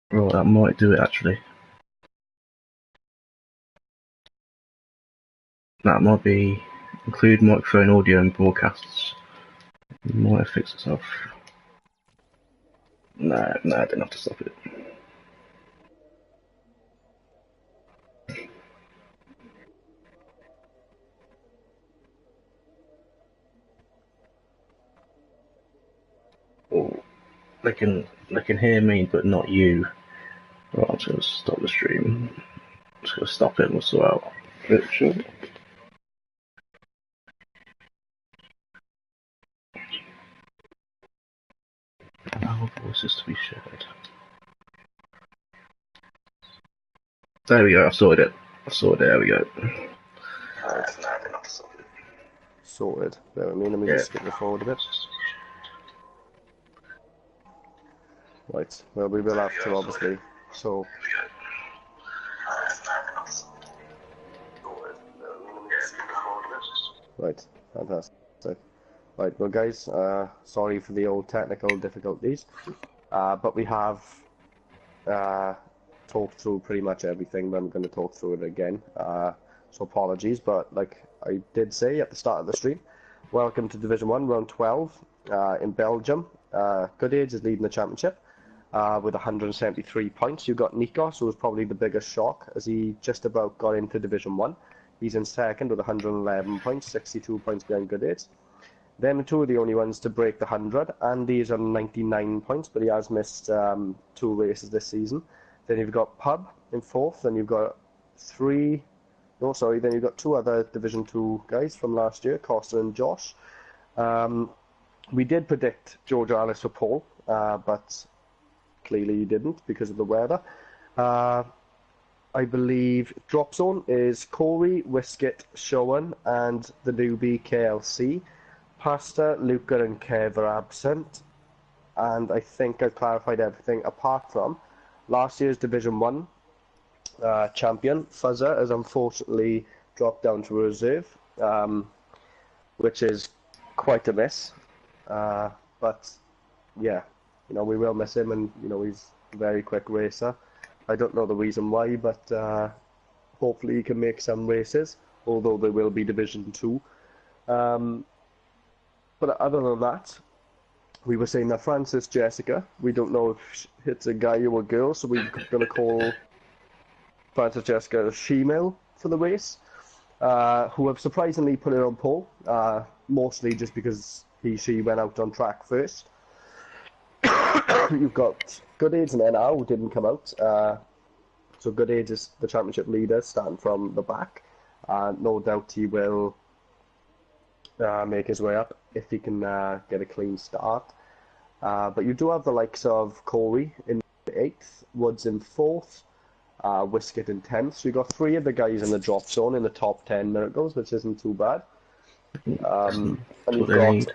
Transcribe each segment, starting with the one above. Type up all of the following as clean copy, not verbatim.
Right, that might do it actually. That might be include microphone audio and broadcasts. It might have fixed itself. No, I didn't have to stop it. Oh, they can hear me, but not you. Right, I'm just gonna stop the stream. I'm just gonna stop it and we'll sort out. Virtual. Allow voices to be shared. There we go. I sorted it. There we go. Sorted. Bear with me, let me just skip this forward a bit. Right, well we will have to obviously, so... Right, fantastic. Right, well guys, sorry for the old technical difficulties, but we have talked through pretty much everything, but I'm going to talk through it again, so apologies, but like I did say at the start of the stream, welcome to Division 1, Round 12, in Belgium. Good Age is leading the championship with 173 points. You've got Nikos, who was probably the biggest shock, as he just about got into Division 1. He's in second with 111 points, 62 points behind Good Age. Them two are the only ones to break the 100. Andy's on 99 points, but he has missed 2 races this season. Then you've got Pub in fourth, then you've got then you've got 2 other Division 2 guys from last year, Costa and Josh. We did predict George Alice for pole, but clearly he didn't because of the weather. I believe drop zone is Corey, Wisket, Showan, and the newbie KLC. Pasta, Luca, and Kev are absent, and I think I've clarified everything apart from last year's Division 1 champion. Fuzzer has unfortunately dropped down to reserve, which is quite a miss. But yeah, we will miss him, and he's a very quick racer. I don't know the reason why, but hopefully he can make some races, although there will be Division 2. But other than that, we were saying that Francis Jessica, we don't know if it's a guy or a girl, so we're going to call Francis Jessica a she-male for the race, who have surprisingly put it on pole, mostly just because she went out on track first. You've got Good Age and NR who didn't come out. So Good Age is the championship leader, starting from the back. No doubt he will make his way up if he can get a clean start. But you do have the likes of Corey in 8th, Woods in 4th, Wisket in 10th. So you've got 3 of the guys in the drop zone in the top 10 miracles, which isn't too bad. And you've got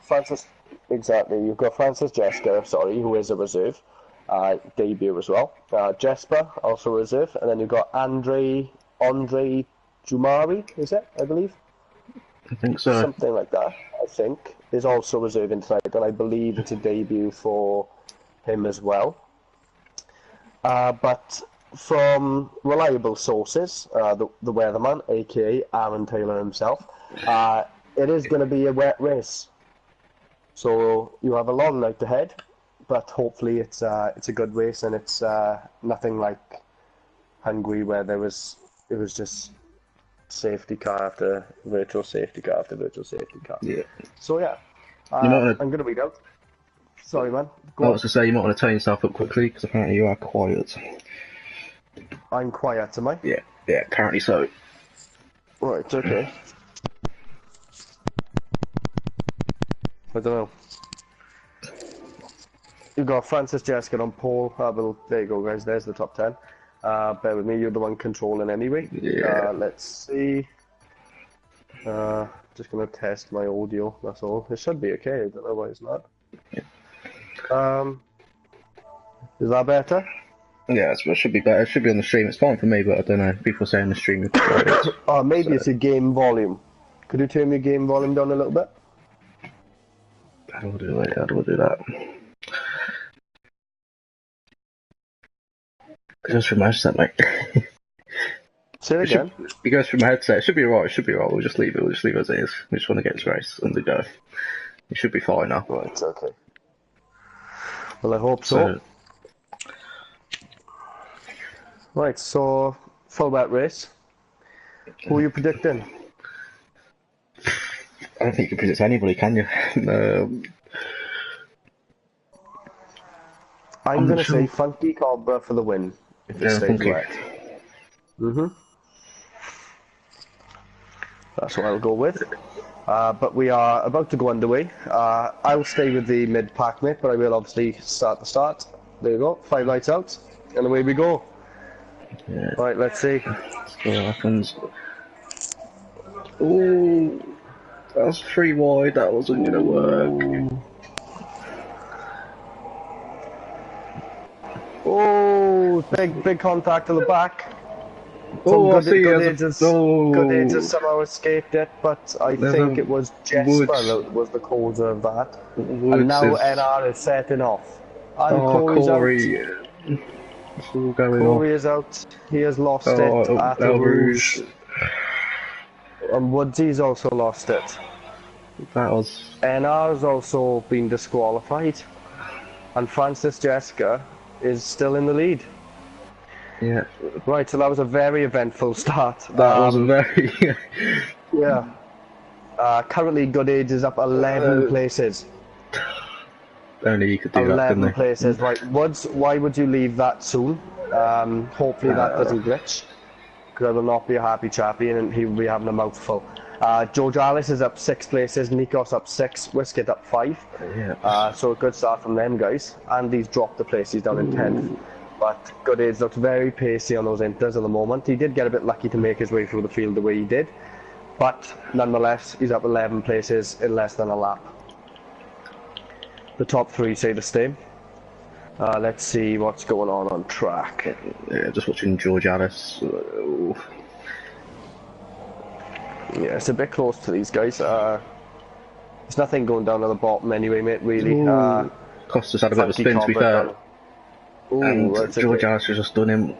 Francis, exactly, you've got Francis Jessica, who is a reserve, debut as well. Jesper, also reserve. And then you've got Andre Jumari, is it, I believe? I think so. Something like that, I think, is also reserving tonight, and I believe it's a debut for him as well. But from reliable sources, the weatherman, aka Aaron Taylor himself, it is going to be a wet race. So you have a long night ahead, but hopefully it's a good race, and it's nothing like Hungary where it was just safety car after virtual safety car after virtual safety car. Yeah. So yeah, I'm going to read out. Sorry, man. I was to say you might want to turn yourself up quickly because apparently you are quiet. I'm quiet, am I? Yeah, currently so. Right, okay. I don't know. You've got Francis Jessica on pole. Well, there you go, guys. There's the top 10. Bear with me, you're the one controlling anyway. Yeah. Let's see. Just going to test my audio, that's all. It should be okay, I don't know why it's not. Yeah. Is that better? Yeah, it should be better. It should be on the stream. It's fine for me, but I don't know. People say on the stream. Oh, maybe it's a game volume. Could you turn your game volume down a little bit? How do I do that? It goes through my headset, mate. Say it again. It goes through my headset. It should be alright. It should be alright. We'll just leave it. We'll just leave it as it is. We just want to get this race under go. It should be fine now. Right, okay. Well, I hope so. Right, so full wet race. Who are you predicting? I don't think you can predict anybody, can you? I'm going to say Funky Cobra for the win, if it stays wet. That's what I'll go with. But we are about to go underway. I'll stay with the mid-pack, mate, but I will obviously start the start. There you go, 5 lights out, and away we go. Yeah. Right, let's see. Let's see what happens. Ooh, that was 3 wide, that wasn't going to work. Oh, big contact at the back. Oh, I see. Good Age has somehow escaped it, but I think it was Jesper that was the cause of that. And now NR is setting off. And Corey. It's all going Corey is out. He has lost it at the Rouge. And Woodsy's also lost it. That was... NR's also been disqualified. And Francis Jessica is still in the lead. Yeah. Right, so that was a very eventful start. That was a very... yeah. Currently, Good Age is up 11 places. Only you could do 11 that, places, right. Woods, why would you leave that soon? Hopefully that doesn't glitch. Because I will not be a happy chappy and he will be having a mouthful. George Alice is up 6 places, Nikos up 6, Whisket up 5. Yeah. So a good start from them guys. Andy's dropped the place, he's down in 10th. But Good Age looks very pacey on those inters at the moment. He did get a bit lucky to make his way through the field the way he did. But nonetheless, he's up 11 places in less than a lap. The top 3 say the same. Let's see what's going on track. Yeah, just watching George Alice. Yeah, it's a bit close to these guys. There's nothing going down at the bottom anyway, mate, really. Costa's had a bit of a spin, to be fair. Ooh, And right, George Alice has just done him.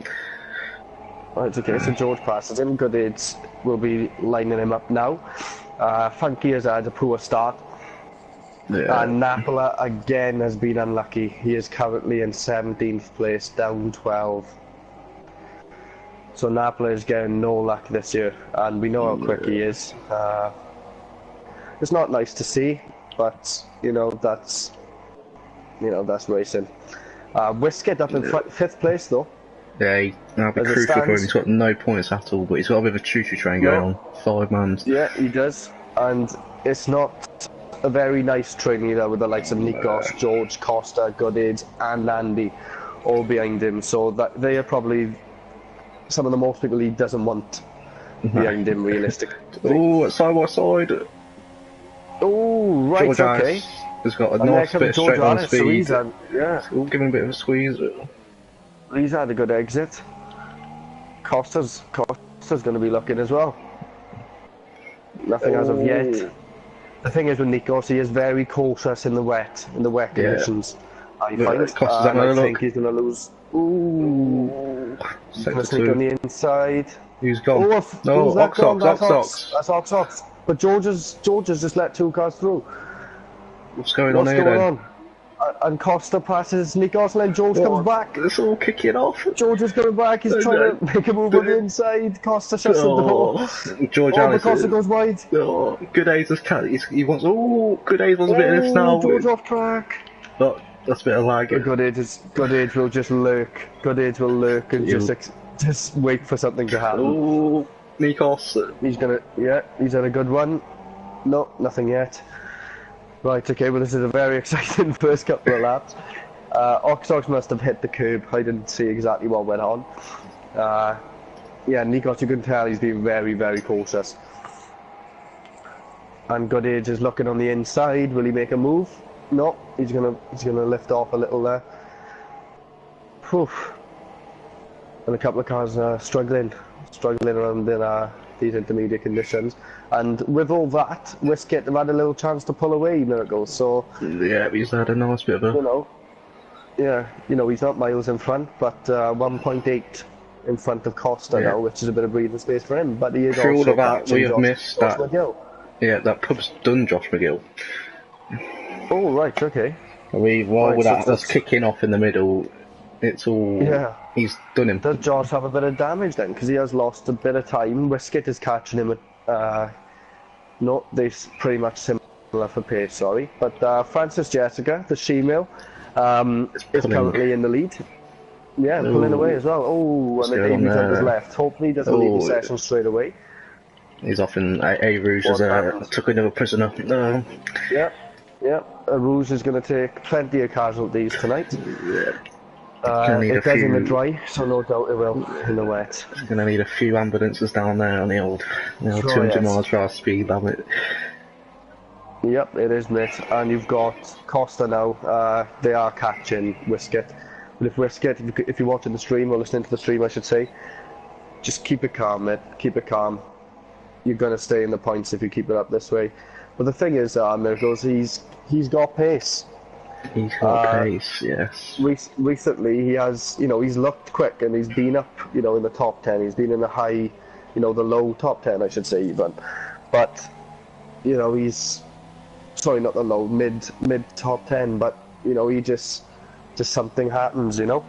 Right, okay, so George passes him. Good Age will be lining him up now. Funky has had a poor start. Yeah. And Napola again has been unlucky. He is currently in 17th place, down 12. So Napola is getting no luck this year, and we know how quick he is. It's not nice to see, but that's racing. Whisket up in 5th place though. Yeah, that'll be crucial for him. He's got no points at all, but he's got a bit of a choo-choo train going on. 5 man. Yeah, he does, and it's not a very nice train either, with the likes of Nikos, George, Costa, Good Age, and Andy all behind him. So that they are probably some of the most people he doesn't want behind him, realistically. Oh, side by side. Oh, right, George okay. Has got a nice bit of straight line speed. So All giving a bit of a squeeze. He's had a good exit. Costa's going to be looking as well. Nothing as of yet. The thing is with Nikos, he is very cautious in the wet conditions. I think he's going to lose. Ooh. He's going to sneak on the inside. Who's gone? Ox. That's Ox. But George has just let 2 cars through. What's going on here then? And Costa passes Nikos, and then George comes back. It's all kicking off. George is coming back. He's trying to make a move on the inside. Costa shuts the door. George Alice. Costa goes wide. Good A's has he wants. Good A's wants a bit of this now. George off track. But that's a bit of lag. Good Age will just lurk. Good Age will lurk and just wait for something to happen. Oh, Nikos. He's had a good one. No, nothing yet. Right, okay, well this is a very exciting first couple of laps. Ox must have hit the curb. I didn't see exactly what went on. Yeah, Nikos, you can tell he's been very, very cautious. And Good Age is looking on the inside. Will he make a move? No, he's gonna lift off a little there. Poof. And a couple of cars struggling around in these intermediate conditions. And with all that, Whisket have had a little chance to pull away, Miracles. So yeah, he's had a nice bit of a Yeah, you know, he's not miles in front, but 1.8 in front of Costa Yeah. now, which is a bit of breathing space for him. But he is Through all also of that, we catching have missed Josh that. McGill. Yeah, that pub's done Josh McGill. Oh, right, okay. While Right, so without us kicking off in the middle, it's all yeah. he's done him. Does Josh have a bit of damage then? Because he has lost a bit of time. Wiskett is catching him at, no, they're pretty much similar for pace, sorry. But Francis Jessica, the she-male, is currently in the lead. Yeah, pulling away as well. Oh, and then Avery's on his left. Hopefully he doesn't leave the session straight away. He's off in A Rouge as took another prisoner. No. Yeah, yeah. Rouge is going to take plenty of casualties tonight. Yeah. It does in the dry, so no doubt it will in the wet. Going to need a few ambulances down there on the old 200 miles per hour speed limit. Yep, it is, mate. And you've got Costa now. They are catching Wiskett. But if Wiskett, if you're watching the stream or listening to the stream, I should say, just keep it calm, mate. Keep it calm. You're going to stay in the points if you keep it up this way. But the thing is, Miracles, he's got pace. He's got pace, yes. Recently, he has, you know, he's looked quick and he's been up, you know, in the top 10. He's been in the high, you know, the low top 10, I should say, even. But, you know, he's, sorry, not the low, mid top 10. But, you know, he just something happens, you know.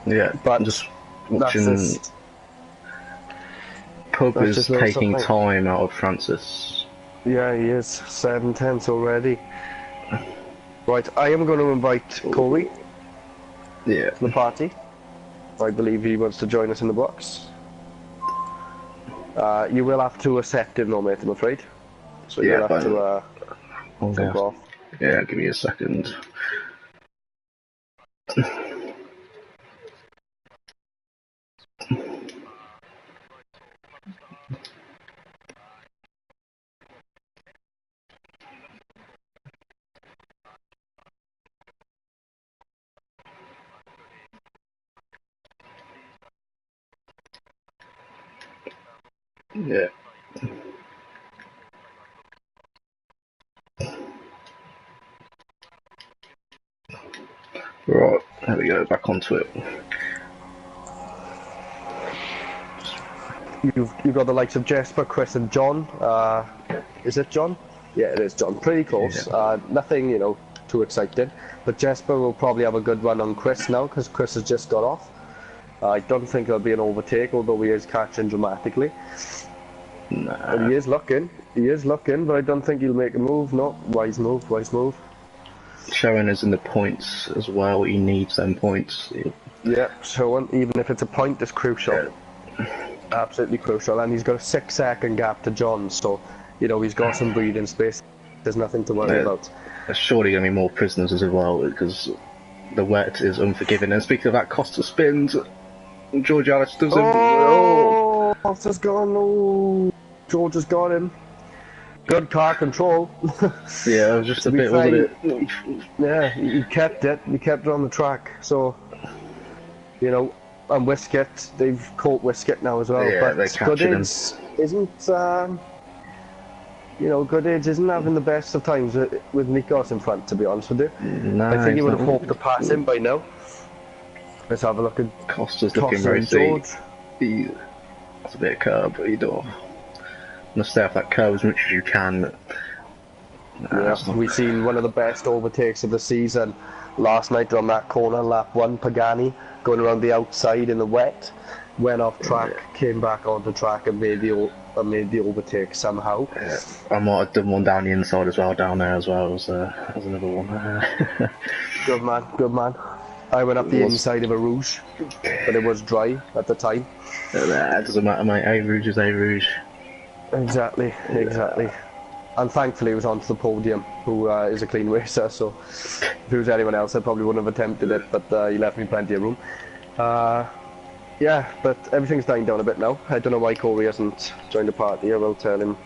Yeah, but just watching. Pub is taking time out of Francis. Yeah, he is. 7/10 already. Right, I am going to invite Corey to the party. I believe he wants to join us in the box. You will have to accept him, though, mate, I'm afraid. So you'll have to jump off. Yeah, give me a second. Yeah. Right, there we go, back onto it. You've got the likes of Jesper, Chris and John. Is it John? Yeah, it is John. Pretty close. Yeah. Nothing, you know, too exciting. But Jesper will probably have a good run on Chris now because Chris has just got off. I don't think there'll be an overtake, although he is catching dramatically. Nah. And he is looking, but I don't think he'll make a move. No, wise move. Showing us in the points as well, he needs them points. Yeah, showing, even if it's a point, is crucial. Yeah. Absolutely crucial, and he's got a 6-second gap to John, so, you know, he's got some breathing space. There's nothing to worry about. There's surely going to be more prisoners as well, because the wet is unforgiving. And speaking of that, Costa spins. George Alice does him. Oh, Costa's gone. Oh, George has got him. Good car control. Yeah, it was just a bit, wasn't it? Yeah, he kept it. He kept it on the track. So, you know, and Wiskett, they've caught Wiskett now as well. Yeah, but Goodage isn't, you know, Goodage isn't having the best of times with Nikos in front, to be honest with you. No, I think he would have hoped to pass him by now. Let's have a look at Costa's looking very George. That's a bit of curb, but you don't. Must stay off that curve as much as you can. Yeah, we've seen one of the best overtakes of the season last night on that corner, lap 1. Pagani going around the outside in the wet, went off track, came back onto track and made the overtake somehow. Yeah. I might have done one down the inside as well, down there as well as another one. Good man. I went up the inside of a Rouge, but it was dry at the time. That doesn't matter, mate. A Rouge is A Rouge. Exactly. And thankfully he was onto the podium, who is a clean racer, so if it was anyone else I probably wouldn't have attempted it, but he left me plenty of room. Yeah, but everything's dying down a bit now. I don't know why Corey hasn't joined the party. I will tell him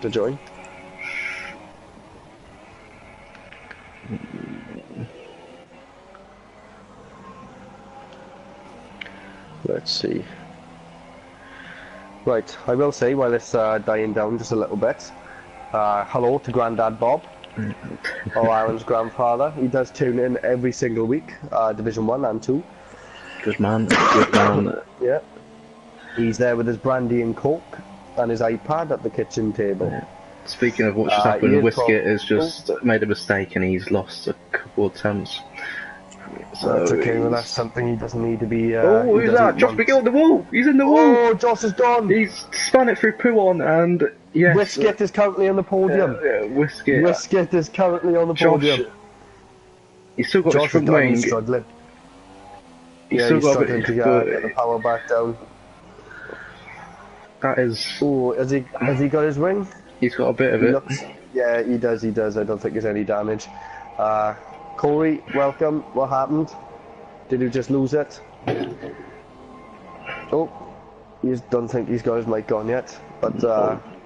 to join. Let's see. Right, I will say while it's dying down just a little bit, hello to Grandad Bob. Oh, Aaron's grandfather. He does tune in every single week, Division 1 and 2. Good man, good man. Yeah. He's there with his brandy and coke and his iPad at the kitchen table. Yeah. Speaking of what just happened, Whisket has just made a mistake and he's lost a couple of attempts. So that's okay, well that's something he doesn't need to be... oh, who's that? Josh McGill on the wall! He's in the wall! Oh, Josh is gone! He's spun it through Puon and... yes. Whisket is currently on the podium. Whisket. Whisket is currently on the podium. He's still got his front wing. He's struggling. He's still got struggling to get the power back down. That is... oh, has he got his wing? He's got a bit of it. Yeah, he does. I don't think there's any damage. Corey, welcome. What happened? Did you just lose it? Oh, don't think he's got his mic on yet. But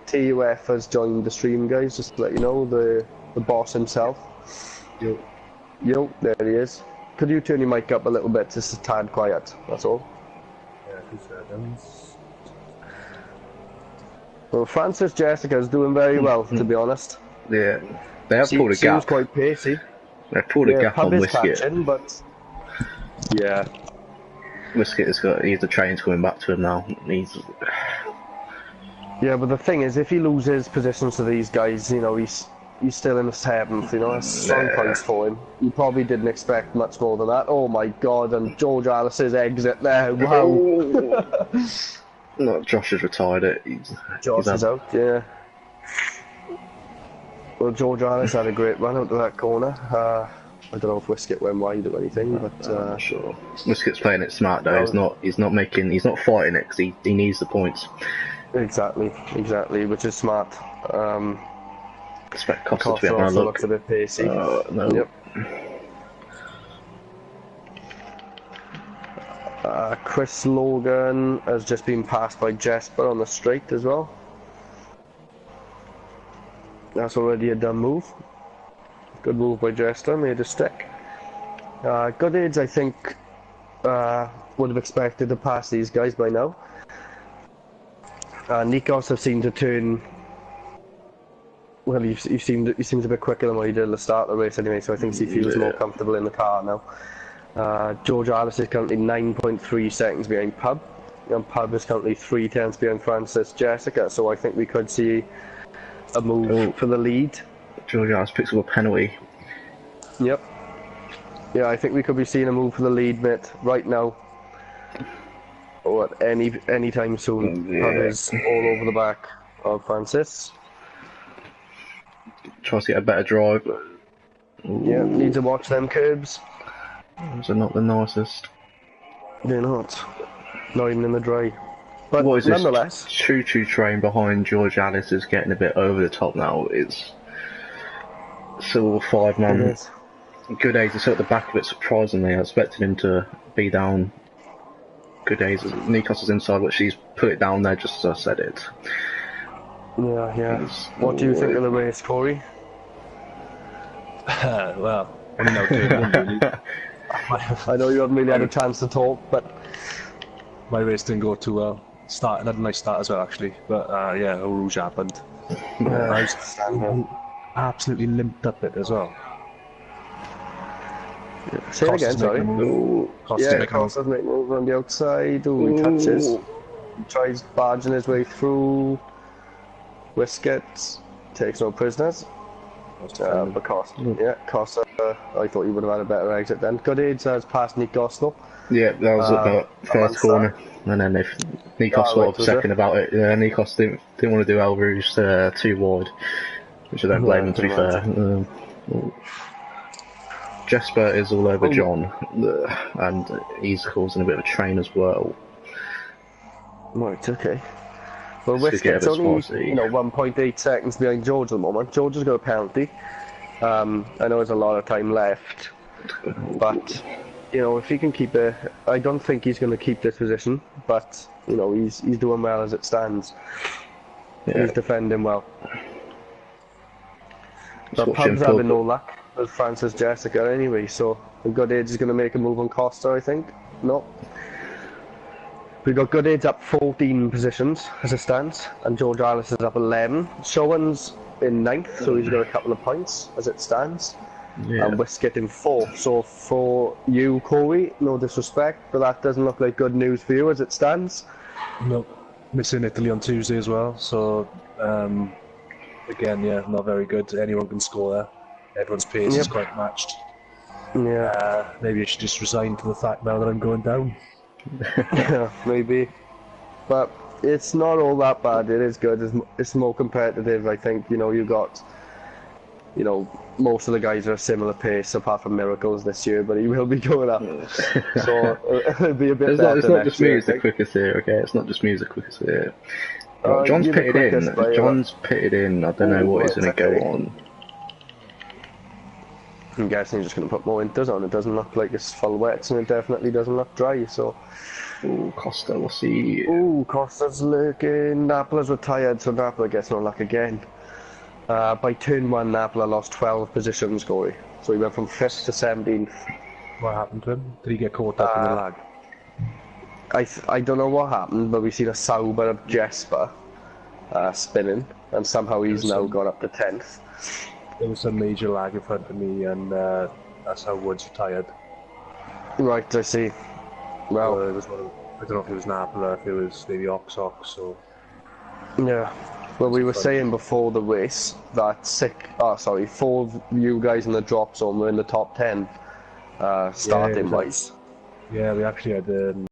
TUF has joined the stream, guys. Just to let you know, the boss himself. Yo, there he is. Could you turn your mic up a little bit, just a tad quiet? That's all. Yeah, 2 seconds. Well, Francis Jessica's doing very well, to be honest. Yeah, they have pulled a gap. Seems quite pacey. They've pulled a gap on Whisket. Catching, but yeah, Whisket has got. The train's coming back to him now. Yeah, but the thing is, if he loses positions to these guys, you know, he's still in the 7th. You know, that's strong points for him. He probably didn't expect much more than that. Oh my God! And George Alice's exit there. Wow. No, Josh has retired it. Josh is out, yeah. Well, George Alice had a great run out to that corner. I don't know if Whisket went wide or anything, but sure. Whisket's playing it smart though. He's not fighting it because he needs the points. Exactly, which is smart. Expect Costa to be also having a look. looks a bit pacey. No. Yep. Chris Logan has just been passed by Jesper on the straight as well. That's already a done move. Good move by Jesper, made a stick. Goodades, I think, would have expected to pass these guys by now. Nikos have seemed to turn. Well, he seems a bit quicker than what he did at the start of the race anyway, so I think he feels more comfortable in the car now. George Alice is currently 9.3 seconds behind Pub, and Pub is currently 3/10 behind Francis Jessica, so I think we could see a move for the lead. George Alice picks up a penalty. Yep. Yeah, I think we could be seeing a move for the lead, mate, right now. Or at any time soon. Pub is all over the back of Francis. Tries to get a better drive. Yeah, need to watch them curbs. Those are not the nicest. They're not. Not even in the dry. But what is nonetheless, this choo-choo train behind George Alice is getting a bit over the top now. It's still 5-man. Goodades is at the back of it surprisingly. I expected him to be down. Goodades, Nikos is inside, but she's put it down there just as I said it. Yeah. What do you think of the race, Corey? Well, I mean, really. I know you haven't really had a chance to talk, but my race didn't go too well. Had a nice start as well, actually. But yeah, a rouge happened. I was absolutely limped up it as well. Say it again, sorry. Costa's making a move on the outside. Ooh, he touches. He tries barging his way through. Whisket takes no prisoners. But Costa, I thought he would have had a better exit then. Goodades has passed Nikos though. Yeah, that was about first corner. And then if Nikos thought a second about it. Yeah, Nikos didn't want to do El Rouge too wide, which I don't blame him, to be fair. Jesper is all over John, and he's causing a bit of a train as well. Right, okay. Well, Whisket's only 1.8 seconds behind George at the moment. George has got a penalty. I know there's a lot of time left, but if he can keep it, I don't think he's going to keep this position. But he's doing well as it stands. Yeah. He's defending well. But Pub's having no luck with Francis Jessica anyway, so Goodades is going to make a move on Costa, I think. No. We've got Goodades up 14 positions as it stands, and George Alice is up 11. Showens in ninth, so he's got a couple of points as it stands. Yeah. And Wiskett in fourth. So for you, Corey, no disrespect, but that doesn't look like good news for you as it stands. No, missing Italy on Tuesday as well. So again, yeah, not very good. Anyone can score there. Everyone's pace is quite matched. Yeah. Maybe I should just resign to the fact now that I'm going down. Yeah, maybe. But it's not all that bad. It is good. It's more competitive. I think, you got, most of the guys are a similar pace apart from Miracles this year, but he will be going up. So it'll be a bit better. It's not just me who's the quickest here, okay? It's not just me who's the quickest here. John's pitted in. John's pitted in. I don't know what he's going to go on. I'm guessing he's just going to put more inters on. It doesn't look like it's full wets, and it definitely doesn't look dry, so... Ooh, Costa, we'll see. Ooh, Costa's lurking. Napola's retired, so Napola gets no luck again. By turn 1, Napola lost 12 positions, Corey. So he went from 5th to 17th. What happened to him? Did he get caught up in the lag? I don't know what happened, but we've seen a Sauber of Jesper spinning, and somehow he's now gone up to 10th. There was some major lag in front of me, and that's how Woods retired. Right, I see. Well, it was I don't know if it was Napola, if it was maybe Ox, or... Yeah. Well, we were saying before the race that 4 of you guys in the drop zone were in the top 10 starting wise. Yeah, we actually had